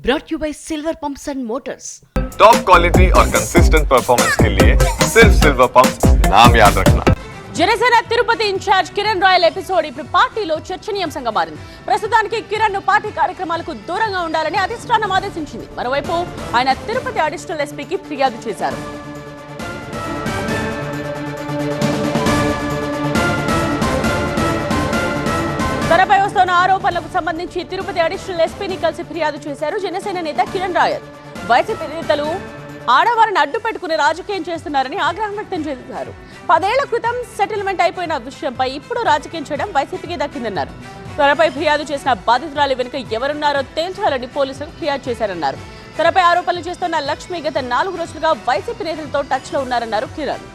brought you by Silver Pumps and Motors. Top quality और consistent performance के लिए सिर्फ सिल्वर पंप्स नाम याद रखना. జనసేన తిరుపతి ఇన్ఛార్జ్ కిరణ్ రాయల్ ఎపిసోడ్ ఇప్పుడు పార్టీలో చర్చనీయాంశంగా మారింది. ప్రస్తుతానికి కిరణ్ ను పార్టీ కార్యక్రమాలకు దూరంగా ఉండాలని అధిష్టానం ఆదేశించింది. మరోవైపు ఆయన తిరుపతి అడిషనల్ ఎస్పీకి ఫిర్యాదు చేశారు. తనపై వస్తున్న ఆరోపణలకు సంబంధించి తిరుపతి అడిషనల్ ఎస్పీని కలిసి ఫిర్యాదు చేశారు జనసేన నేత కిరణ్ రాయల్. వైసీపీ నేతలు ఆడవారిని అడ్డు పెట్టుకుని రాజకీయం చేస్తున్నారని ఆగ్రహం వ్యక్తం చేశారు. 10 ఏళ్ల క్రితం సెటిల్మెంట్ అయిపోయిన విషయంపై ఇప్పుడు రాజకీయం చేయడం వైసీపీకి దక్కిందన్నారు. తనపై ఫిర్యాదు చేసిన బాధితురాలి వెనుక ఎవరున్నారో తేల్చాలని పోలీసులకు ఫిర్యాదు చేశారన్నారు. తనపై ఆరోపణలు చేస్తున్న లక్ష్మి గత 4 రోజులుగా వైసీపీ నేతలతో టచ్ లో ఉన్నారన్నారు కిరణ్.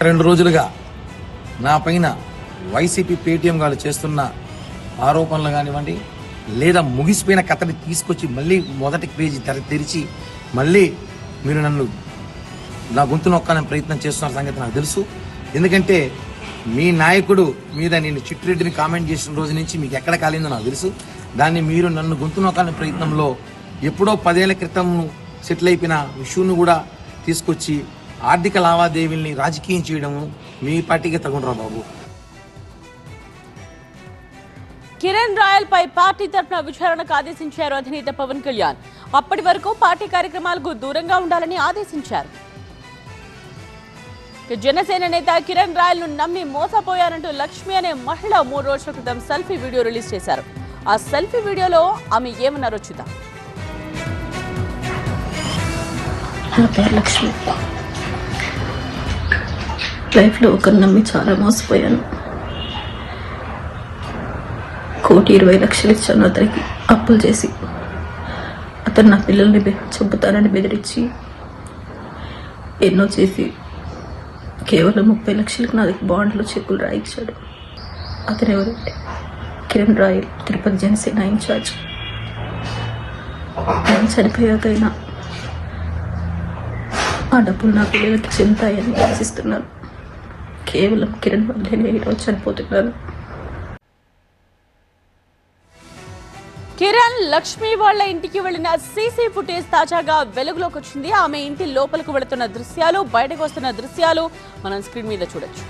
2 రోజులుగా నా పైన వైసీపీ పేటీఎం గారు చేస్తున్న ఆరోపణలు కానివ్వండి, లేదా ముగిసిపోయిన కథని తీసుకొచ్చి మళ్ళీ మొదటి పేజీ తెరిచి మళ్ళీ మీరు నన్ను నా గొంతు నొక్కాలని ప్రయత్నం చేస్తున్న సంగతి నాకు తెలుసు. ఎందుకంటే మీ నాయకుడు మీద నేను చిట్టిరెడ్డిని కామెంట్ చేసిన రోజు నుంచి మీకు ఎక్కడ కాలిందో నాకు తెలుసు. దాన్ని మీరు నన్ను గొంతు నొక్కాలని ప్రయత్నంలో ఎప్పుడో 10 ఏళ్ల క్రితం సెటిల్ అయిపోయిన ఇష్యూను కూడా తీసుకొచ్చి ఆర్థిక లావాదేవీల్ని రాజకీయం చేయడము మీ పార్టీకి తగునరా బాబు. కిరణ్ రాయల్ పై పార్టీ తరఫున విచారణకు ఆదేశించారు అధినేత పవన్ కళ్యాణ్. అప్పటి వరకు పార్టీ కార్యక్రమాలకు దూరంగా ఉండాలని ఆదేశించారు. జనసేన నేత కిరణ్ రాయల్ ను నమ్మి మోసపోయారంటూ లక్ష్మి అనే మహిళ 3 రోజుల క్రితం సెల్ఫీ వీడియో రిలీజ్ చేశారు. ఆ సెల్ఫీ వీడియోలో ఆమె ఏమన్నారో చూద్దాం. నా పేరు లక్ష్మి. లైఫ్లో ఒకరు నమ్మి చాలా మోసపోయాను. 1,20,00,000 ఇచ్చాను అతనికి అప్పులు చేసి. అతను నా పిల్లల్ని చంపుతానని బెదిరించి ఎన్నో చేసి కేవలం 30 లక్షలకు నా దగ్గర బాండ్లో చెక్కులు రాయించాడు. అతను ఎవరంటే కిరణ్ రాయల్, తిరుపతి జనసేన ఇన్ఛార్జ్. ఆయన చనిపోయాకైనా ఆ డబ్బులు నా పిల్లలకి చెందుతాయని ఆశిస్తున్నాను. కేవలం కిరణ్ వల్లే నేను ఈరోజు చనిపోతున్నాను. కిరణ్ లక్ష్మి వాళ్ళ ఇంటికి వెళ్లిన సీసీ ఫుటేజ్ తాజాగా వెలుగులోకి వచ్చింది. ఆమె ఇంటి లోపలికి వెళుతున్న దృశ్యాలు, బయటకు వస్తున్న దృశ్యాలు మనం స్క్రీన్ మీద చూడొచ్చు.